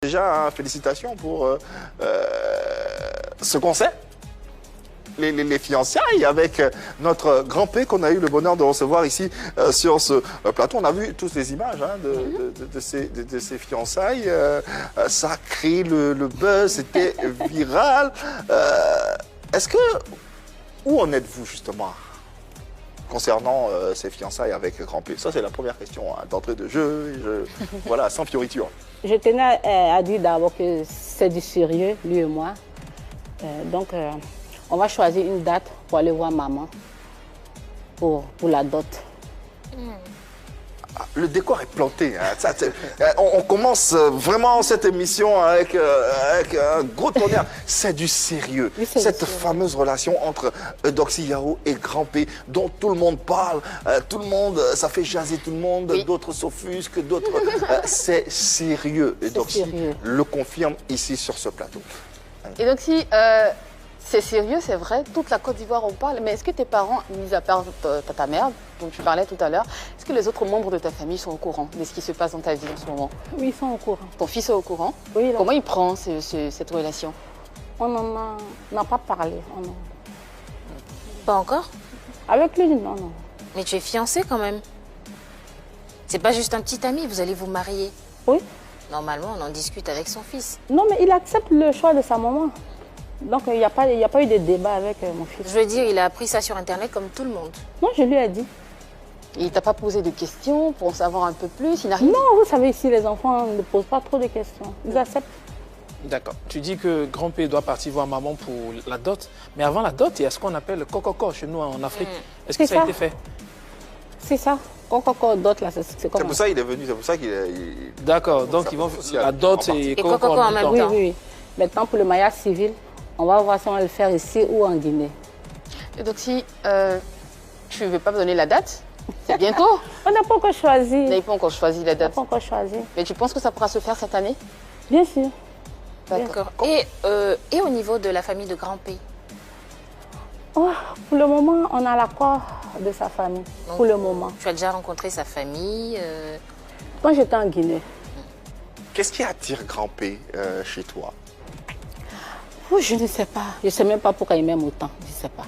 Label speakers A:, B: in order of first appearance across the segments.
A: Déjà, hein, félicitations pour ce concert. Les fiançailles avec notre grand P qu'on a eu le bonheur de recevoir ici sur ce plateau. On a vu toutes les images hein, de ces fiançailles. Ça a créé le buzz, c'était viral. Où en êtes-vous justement concernant ces fiançailles avec grand P? Ça, c'est la première question hein, d'entrée de jeu. Voilà, sans fioriture.
B: Je tenais à dire d'abord que c'est du sérieux, lui et moi. Donc, on va choisir une date pour aller voir maman pour la dot.
A: Le décor est planté. Hein. On commence vraiment cette émission avec un gros tonnerre. C'est du sérieux. Oui, cette fameuse relation entre Eudoxie Yao et Grand P, dont tout le monde parle, tout le monde, ça fait jaser tout le monde, oui. D'autres s'offusquent, d'autres... c'est sérieux. Eudoxie le confirme ici sur ce plateau.
C: Eudoxie, c'est sérieux, c'est vrai, toute la Côte d'Ivoire en parle, mais est-ce que tes parents, mis à part ta mère, dont tu parlais tout à l'heure, est-ce que les autres membres de ta famille sont au courant de ce qui se passe dans ta vie en ce moment?
B: Oui, ils sont au courant.
C: Ton fils est au courant?
B: Oui.
C: Comment il prend cette relation?
B: On n'en a pas parlé.
D: Pas encore?
B: Avec lui, non.
D: Mais tu es fiancée quand même. C'est pas juste un petit ami, vous allez vous marier.
B: Oui.
D: Normalement, on en discute avec son fils.
B: Non, mais il accepte le choix de sa maman. Donc, il n'y a pas eu de débat avec mon fils.
D: Je veux dire, il a appris ça sur Internet comme tout le monde.
B: Non, je lui ai dit.
C: Il t'a pas posé de questions pour en savoir un peu plus?
B: Non, vous savez, ici, les enfants ne posent pas trop de questions. Ils acceptent.
E: D'accord. Tu dis que Grand P doit partir voir maman pour la dot. Mais avant la dot, il y a ce qu'on appelle le coco chez nous en Afrique. Est-ce que ça a été fait?
B: C'est ça. Coco dot, là, c'est comme...
A: C'est pour ça qu'il est venu, c'est pour ça qu'il est...
E: D'accord, donc ils vont la dot et coco
D: en même temps.
B: Oui. Maintenant, pour le mariage civil, on va voir si on va le faire ici ou en Guinée.
C: Et donc, si tu ne veux pas me donner la date, c'est bientôt.
B: On n'a pas encore choisi.
C: On n'a pas encore choisi la date.
B: On n'a pas encore choisi.
C: Mais tu penses que ça pourra se faire cette année?
B: Bien sûr.
D: D'accord. Et au niveau de la famille de Grand P?
B: Oh, pour le moment, on a l'accord de sa famille. Donc, pour le moment.
D: Tu as déjà rencontré sa famille?
B: Quand j'étais en Guinée.
A: Qu'est-ce qui attire Grand P chez toi?
B: Oh, je ne sais pas. Je ne sais même pas pourquoi il m'aime autant. Je ne sais pas.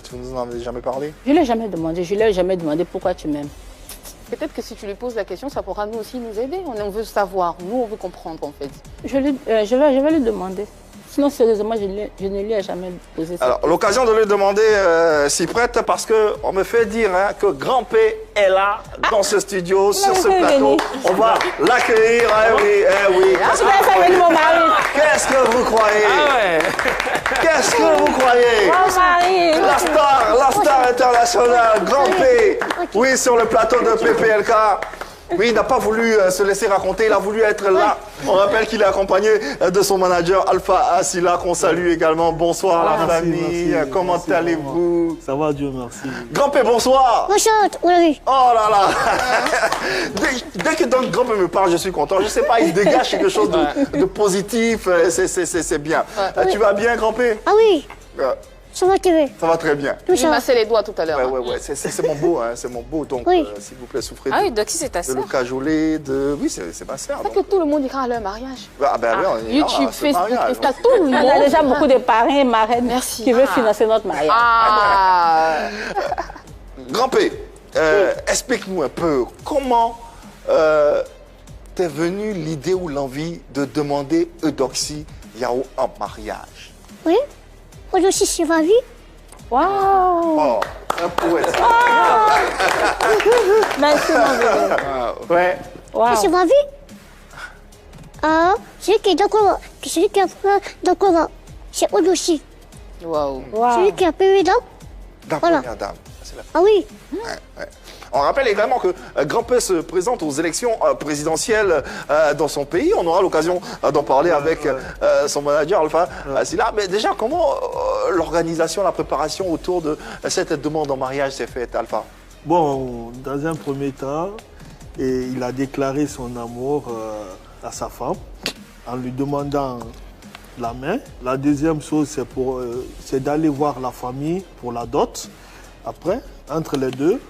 A: Tu nous en as jamais parlé?
B: Je ne l'ai jamais demandé. Je ne lui ai jamais demandé pourquoi tu m'aimes.
C: Peut-être que si tu lui poses la question, ça pourra nous aussi nous aider. On veut savoir. Nous, on veut comprendre, en fait.
B: Je vais lui demander. Sinon, sérieusement, je ne lui ai jamais posé ça.
A: Alors, l'occasion de lui demander s'y prête parce qu'on me fait dire hein, que Grand P est là, dans ce studio, sur ce plateau. On va l'accueillir. Oui. Qu'est-ce que vous croyez? Qu'est-ce que vous croyez? La star internationale, Grand P. Oui, sur le plateau de PPLK. Oui, il n'a pas voulu se laisser raconter, il a voulu être là. On rappelle qu'il est accompagné de son manager Alpha Asila, qu'on salue également. Bonsoir la famille, comment allez-vous?
F: Ça va, Dieu merci.
A: Grand P, bonsoir.
G: Bonsoir, oui.
A: Oh là là. Dès que donc Grand P me parle, je suis content. Je ne sais pas, il dégage quelque chose de positif, c'est bien. Tu vas bien, Grand P?
G: Ah oui. Ça va très bien.
A: Ça va très bien.
C: Tu m'as massé les doigts tout à l'heure.
A: Ouais, c'est mon beau, hein, c'est mon beau. Donc,
G: oui.
A: S'il vous plaît, souffrez
D: oui, Doxy, c'est ta
A: de le cajoler, Oui, c'est ma sœur.
C: C'est que tout le monde ira à leur mariage.
A: YouTube,
C: Facebook, Insta, tout le monde.
B: On a déjà beaucoup de parrains et marraines qui veulent financer notre mariage.
A: Grand P, explique-nous un peu comment t'es venue l'idée ou l'envie de demander Eudoxie Yao en mariage?
G: Oui. Eudoxie, c'est ma vie.
B: Waouh!
A: Oh, un poète.
B: Merci, mon bébé.
A: Ouais.
G: C'est ma vie. Celui qui est d'accord, celui qui a fait d'accord, c'est Eudoxie.
C: Waouh.
G: Celui qui a payé dame.
A: La première dame.
G: Ah oui.
A: Ouais. On rappelle également que Grand P se présente aux élections présidentielles dans son pays. On aura l'occasion d'en parler avec son manager Alpha Asila. Mais déjà, comment l'organisation, la préparation autour de cette demande en mariage s'est faite, Alpha?
F: Bon, dans un premier temps, il a déclaré son amour à sa femme en lui demandant la main. La deuxième chose, c'est d'aller voir la famille pour la dot. Après, entre les deux,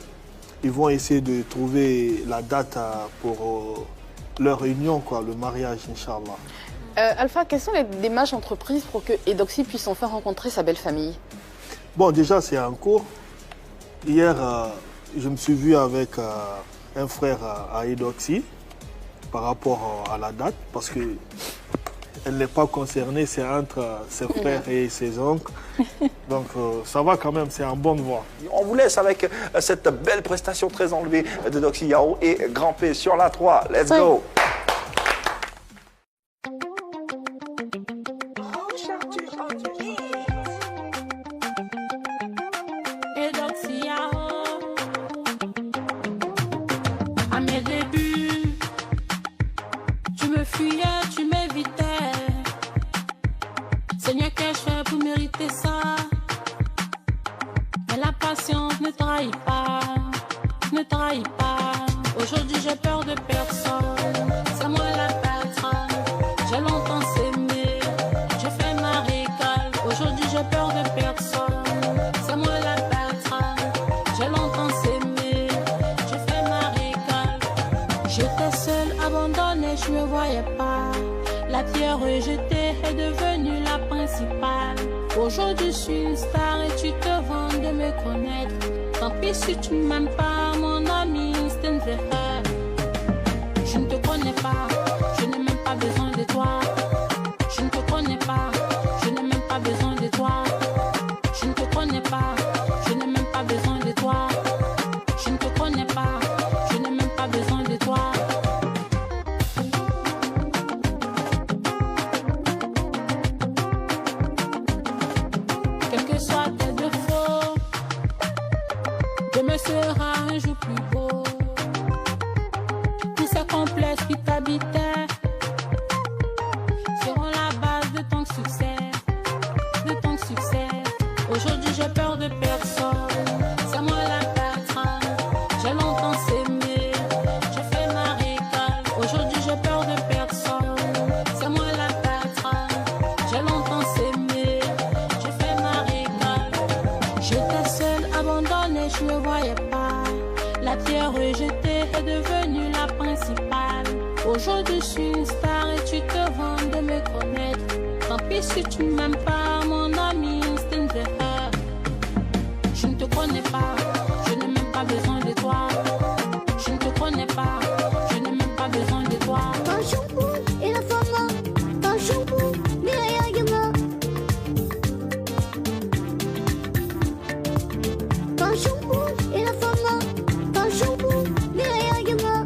F: ils vont essayer de trouver la date pour leur union, quoi, le mariage, Inch'Allah.
C: Alpha, quelles sont les démarches entreprises pour que Eudoxie puisse enfin rencontrer sa belle famille?
F: Bon, déjà, c'est en cours. Hier, je me suis vu avec un frère à Eudoxie par rapport à la date, parce que elle n'est pas concernée, c'est entre ses frères et ses oncles. Donc, ça va quand même, c'est en bonne voie.
A: On vous laisse avec cette belle prestation très enlevée de Doxy Yao et Grand P sur la 3. Let's go!
H: À mes débuts, tu me fuyais, tu m'évitais. Seigneur, qu'ai-je fait pour mériter ça? Mais la patience ne trahit pas, ne trahit pas. Aujourd'hui, j'ai peur de personne, c'est moi la patronne. J'ai longtemps s'aimé, j'ai fait ma récale. Aujourd'hui, j'ai peur de personne, c'est moi la patronne. J'ai longtemps s'aimé, j'ai fait ma récale. J'étais seule, abandonnée, je me voyais pas. La pierre rejetée est devenue la principale. Aujourd'hui, je suis une star et tu te vends de me connaître. Tant pis si tu ne m'aimes pas, mon ami, c'est une erreur. Je ne te connais pas, je n'ai même pas besoin de toi. Je ne te connais pas, je n'ai même pas besoin de toi. Je ne te connais pas, je n'ai même pas besoin de toi. Je ne te connais pas, je n'ai même pas besoin de toi. Quels que soient tes défauts, demain sera un jour plus beau. Tous ces complexes qui t'habitaient seront la base de ton succès, de ton succès. Aujourd'hui, j'ai peur de personne, c'est moi la patronne. J'ai longtemps s'aimé, j'ai fait ma récale. Aujourd'hui, j'ai peur de personne, c'est moi la patronne. J'ai longtemps s'aimé, j'ai fait ma récale. J'étais seule, abandonnée, je me voyais pas. La pierre rejetée est devenue la principale. Aujourd'hui, je suis une star et tu te vends de me connaître. Tant pis si tu ne m'aimes pas, mon ami, c'est une erreur. Je ne te connais pas, je n'ai même pas besoin de toi. Je ne te connais pas, je n'ai même pas besoin de toi.
G: Ton shampoo et la femme, ton shampoo, Mireille Yama. Ton shampoo et la femme, ton shampoo, Mireille Yama.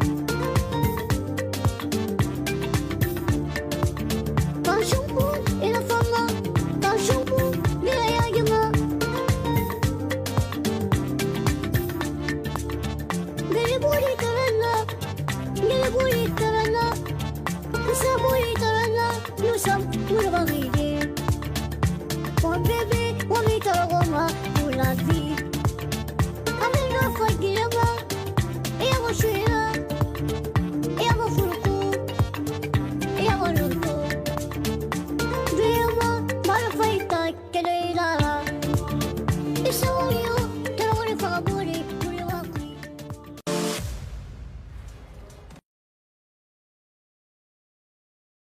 G: Ton shampoo et la femme, ton shampoo, Mireille Yama. Gele buri kalala, gele buri kalala.